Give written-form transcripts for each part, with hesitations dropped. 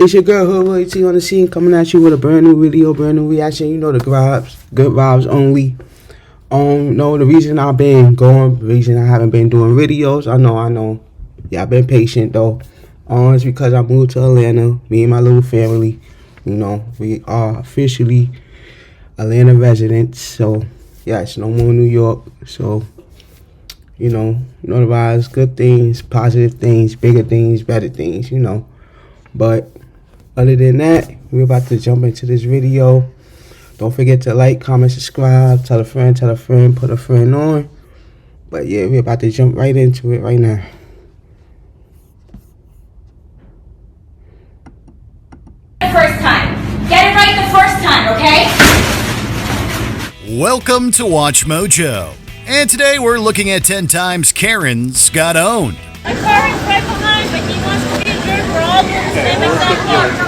It's your girl Hood Roy T on the scene, coming at you with a brand new video, brand new reaction. You know the vibes, good vibes only. No, the reason I've been going, the reason I haven't been doing videos, I know. Yeah, I've been patient though. It's because I moved to Atlanta. Me and my little family, you know, we are officially Atlanta residents. So yes, no more New York. So you know the vibes, good things, positive things, bigger things, better things, you know. But other than that, we're about to jump into this video. Don't forget to like, comment, subscribe, tell a friend, put a friend on. But yeah, we're about to jump right into it right now. First time. Get it right the first time, okay? Welcome to Watch Mojo. And today we're looking at 10 times Karen's got owned. My car is right behind, but he wants to be a jerk for all the same exact car.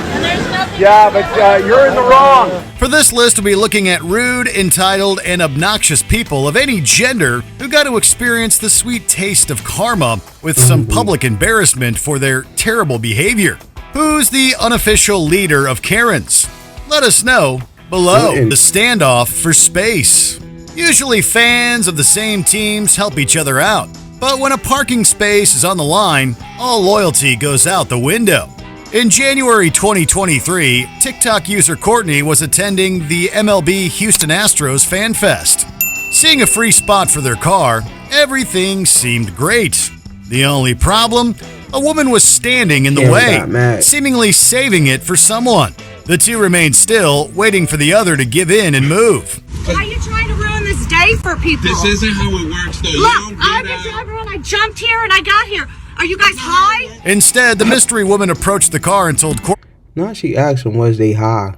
And there's nothing. Yeah, but you're in the wrong. For this list, we'll be looking at rude, entitled, and obnoxious people of any gender who got to experience the sweet taste of karma with some public embarrassment for their terrible behavior. Who's the unofficial leader of Karen's? Let us know below. The standoff for space. Usually fans of the same teams help each other out. But when a parking space is on the line, all loyalty goes out the window. In January 2023, TikTok user Courtney was attending the MLB Houston Astros Fan Fest. Seeing a free spot for their car, everything seemed great. The only problem? A woman was standing in the way, seemingly saving it for someone. The two remained still, waiting for the other to give in and move. Why are you trying to ruin this day for people? This isn't how it works, though. Look, I'm the driver and I jumped here and I got here. Are you guys high? Instead, the mystery woman approached the car and told Courtney. Now she asked him, was they high?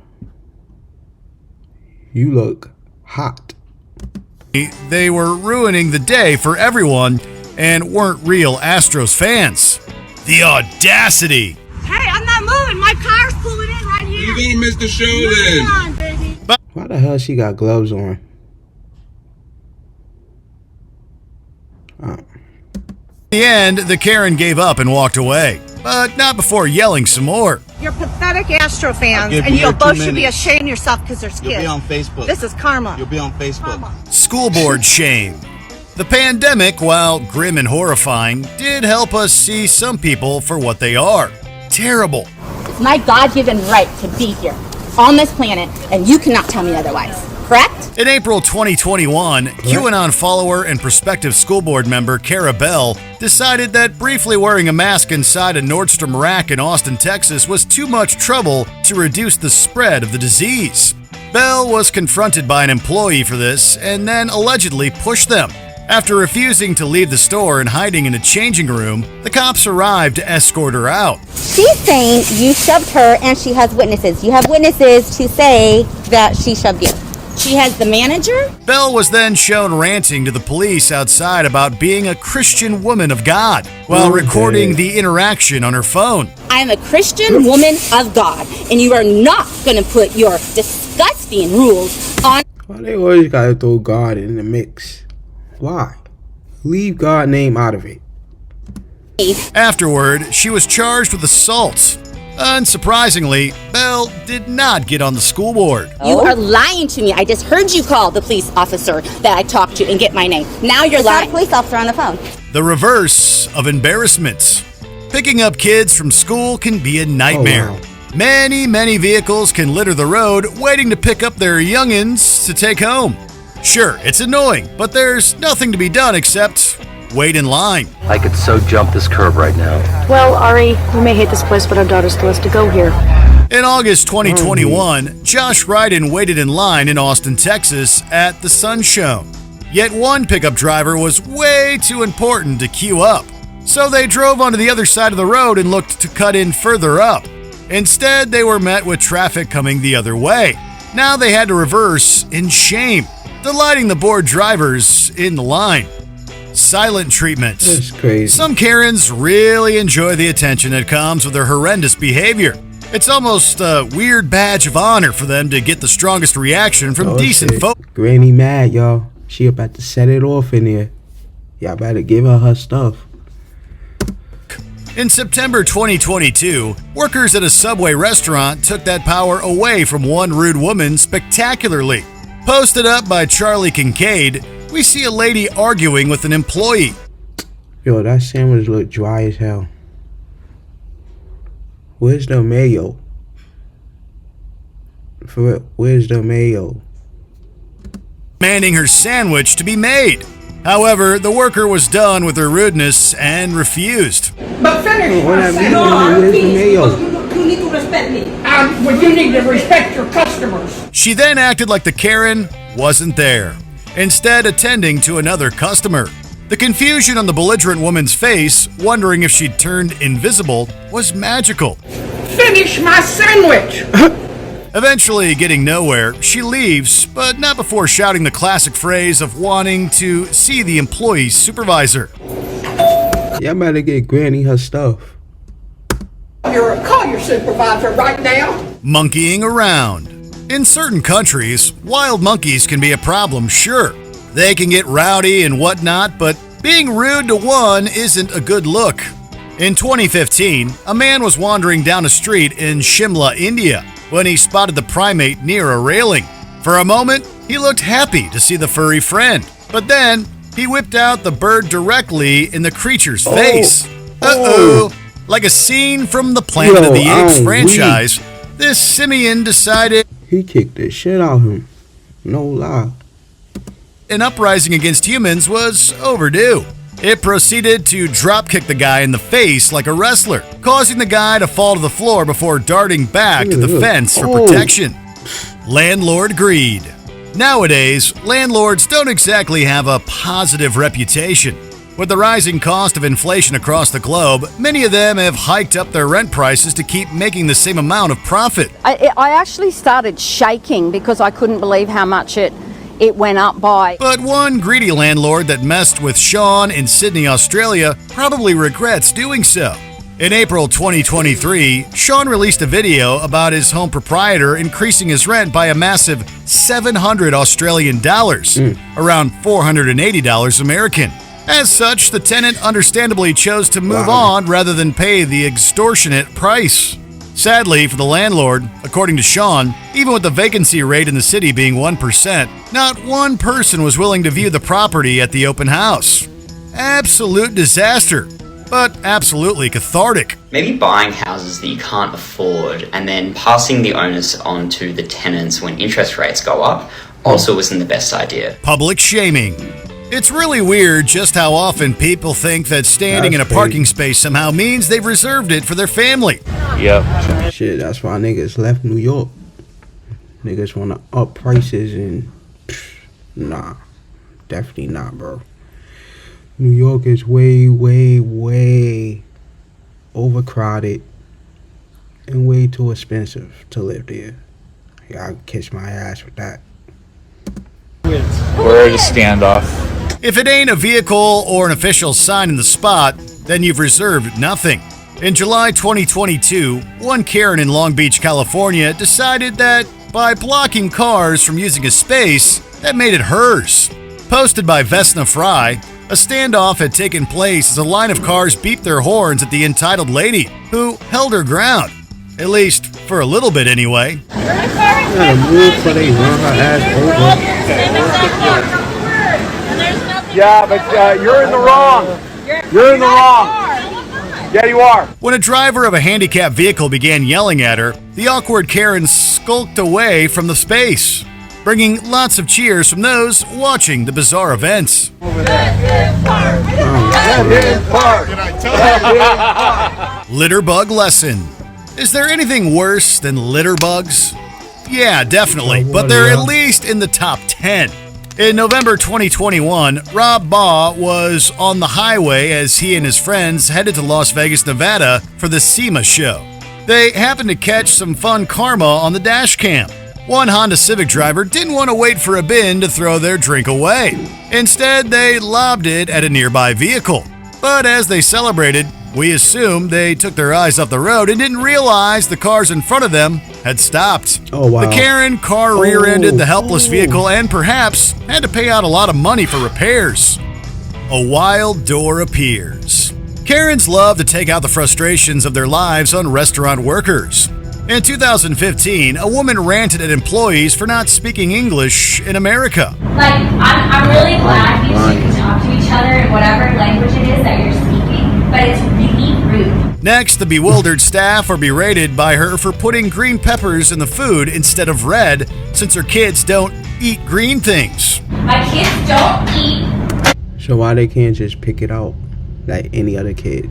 You look hot. They were ruining the day for everyone and weren't real Astros fans. The audacity! Hey, I'm not moving. My car's pulling in right here. You're gonna miss the show then. Come on, baby. Why the hell she got gloves on? In the end, the Karen gave up and walked away, but not before yelling some more. You're pathetic Astro fans, and you both should be ashamed of yourself because there's kids. You'll be on Facebook. This is karma. You'll be on Facebook. Karma. School board shame. The pandemic, while grim and horrifying, did help us see some people for what they are. Terrible. It's my God-given right to be here on this planet, and you cannot tell me otherwise. Correct? In April 2021, QAnon follower and prospective school board member Cara Bell decided that briefly wearing a mask inside a Nordstrom rack in Austin, Texas was too much trouble to reduce the spread of the disease. Bell was confronted by an employee for this and then allegedly pushed them. After refusing to leave the store and hiding in a changing room, the cops arrived to escort her out. She's saying you shoved her, and she has witnesses. You have witnesses to say that she shoved you. She has the manager. Bell was then shown ranting to the police outside about being a Christian woman of God while recording the interaction on her phone. I am a Christian woman of God, and you are not going to put your disgusting rules on. Why they always gotta throw God in the mix? Why? Leave God's name out of it. Afterward, she was charged with assault. Unsurprisingly, Bell did not get on the school board. You are lying to me. I just heard you call the police officer that I talked to and get my name. Now you're lying. Police officer on the phone. The reverse of embarrassment. Picking up kids from school can be a nightmare. Oh, wow. Many vehicles can litter the road waiting to pick up their youngins to take home. Sure, it's annoying, but there's nothing to be done except wait in line. I could so jump this curb right now. Well, Ari, we may hate this place, but our daughter still has to go here. In August 2021, Josh Ryden waited in line in Austin, Texas at the Sunshone. Yet one pickup driver was way too important to queue up. So they drove onto the other side of the road and looked to cut in further up. Instead, they were met with traffic coming the other way. Now they had to reverse in shame, delighting the bored drivers in the line. Silent treatment. That's crazy. Some Karens really enjoy the attention that comes with their horrendous behavior. It's almost a weird badge of honor for them to get the strongest reaction from decent folks. Granny mad, y'all. She about to set it off in there. Y'all better give her stuff. In September 2022, workers at a Subway restaurant took that power away from one rude woman spectacularly. Posted up by Charlie Kincaid, we see a lady arguing with an employee. Yo, that sandwich look dry as hell. Where's the mayo? For real, where's the mayo? Demanding her sandwich to be made. However, the worker was done with her rudeness and refused. But finish What my I mean, sentence. where's the mayo? You need to respect me. Well, you need to respect your customers. She then acted like the Karen wasn't there, instead attending to another customer. The confusion on the belligerent woman's face, wondering if she'd turned invisible, was magical. Finish my sandwich. Eventually getting nowhere, she leaves, but not before shouting the classic phrase of wanting to see the employee's supervisor. Y'all better get Granny her stuff. Call your supervisor right now. Monkeying around. In certain countries, wild monkeys can be a problem, sure. They can get rowdy and whatnot, but being rude to one isn't a good look. In 2015, a man was wandering down a street in Shimla, India, when he spotted the primate near a railing. For a moment, he looked happy to see the furry friend, but then he whipped out the bird directly in the creature's face. Uh-oh! Like a scene from the Planet of the Apes franchise, this simian decided He kicked the shit out of him. No lie. an uprising against humans was overdue. It proceeded to dropkick the guy in the face like a wrestler, causing the guy to fall to the floor before darting back to the fence for protection. Landlord greed. Nowadays, landlords don't exactly have a positive reputation. With the rising cost of inflation across the globe, many of them have hiked up their rent prices to keep making the same amount of profit. I actually started shaking because I couldn't believe how much it went up by. But one greedy landlord that messed with Sean in Sydney, Australia, probably regrets doing so. In April 2023, Sean released a video about his home proprietor increasing his rent by a massive 700 Australian dollars, around $480 American. As such, the tenant understandably chose to move on rather than pay the extortionate price. Sadly for the landlord, according to Sean, even with the vacancy rate in the city being 1%, not one person was willing to view the property at the open house. Absolute disaster, but absolutely cathartic. Maybe buying houses that you can't afford and then passing the onus on to the tenants when interest rates go up also isn't the best idea. Public shaming. It's really weird just how often people think that standing in a parking space somehow means they've reserved it for their family. Yep. Shit, that's why niggas left New York. Niggas want to up prices and nah, definitely not, bro. New York is way, way, way overcrowded and way too expensive to live there. Y'all kiss my ass with that. We're at a standoff. If it ain't a vehicle or an official sign in the spot, then you've reserved nothing. In July 2022, one Karen in Long Beach, California decided that by blocking cars from using a space, that made it hers. Posted by Vesna Fry, a standoff had taken place as a line of cars beeped their horns at the entitled lady, who held her ground. At least, for a little bit anyway. Gotta move before they run her ass over. Yeah, but you're in the wrong. You're in the wrong. Yeah, you are. When a driver of a handicapped vehicle began yelling at her, the awkward Karen skulked away from the space, bringing lots of cheers from those watching the bizarre events. Litter bug lesson. Is there anything worse than litter bugs? Yeah, definitely, but they're at least in the top 10. In November 2021, Rob Baugh was on the highway as he and his friends headed to Las Vegas, Nevada for the SEMA show. They happened to catch some fun karma on the dash cam. One Honda Civic driver didn't want to wait for a bin to throw their drink away. Instead, they lobbed it at a nearby vehicle. But as they celebrated, we assumed they took their eyes off the road and didn't realize the cars in front of them had stopped. Oh, wow. The Karen car rear-ended the helpless vehicle and perhaps had to pay out a lot of money for repairs. A wild door appears. Karens love to take out the frustrations of their lives on restaurant workers. In 2015, a woman ranted at employees for not speaking English in America. Like, I'm really glad you two can talk to each other in whatever language it is that you're speaking, but it's really rude. Next, the bewildered staff are berated by her for putting green peppers in the food instead of red, since her kids don't eat green things. My kids don't eat. So why they can't just pick it out like any other kid?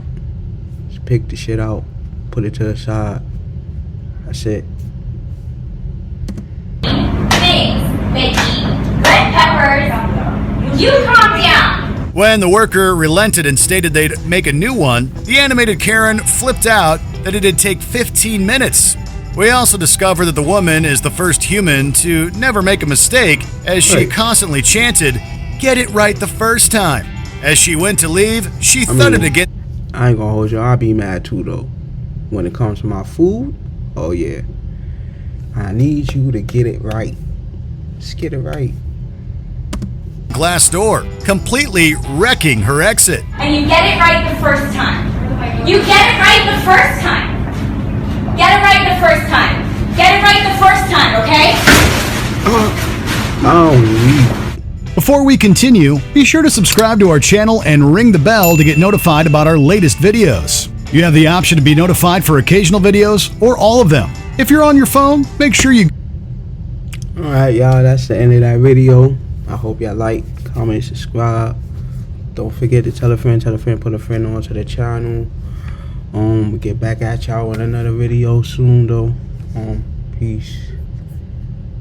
Just pick the shit out, put it to the side. That's it. Things. They eat red peppers. You calm down. When the worker relented and stated they'd make a new one, the animated Karen flipped out that it'd take 15 minutes. We also discover that the woman is the first human to never make a mistake, as she constantly chanted, "Get it right the first time." As she went to leave, she thudded again. I ain't gonna hold you. I'll be mad too though. When it comes to my food, oh yeah. I need you to get it right. Just get it right. Glass door, completely wrecking her exit. And you get it right the first time. You get it right the first time. Get it right the first time. Get it right the first time, okay? Before we continue, be sure to subscribe to our channel and ring the bell to get notified about our latest videos. You have the option to be notified for occasional videos or all of them. If you're on your phone, make sure you... Alright y'all, that's the end of that video. I hope y'all like, comment, subscribe. Don't forget to tell a friend, put a friend onto the channel. We'll get back at y'all with another video soon though. Peace.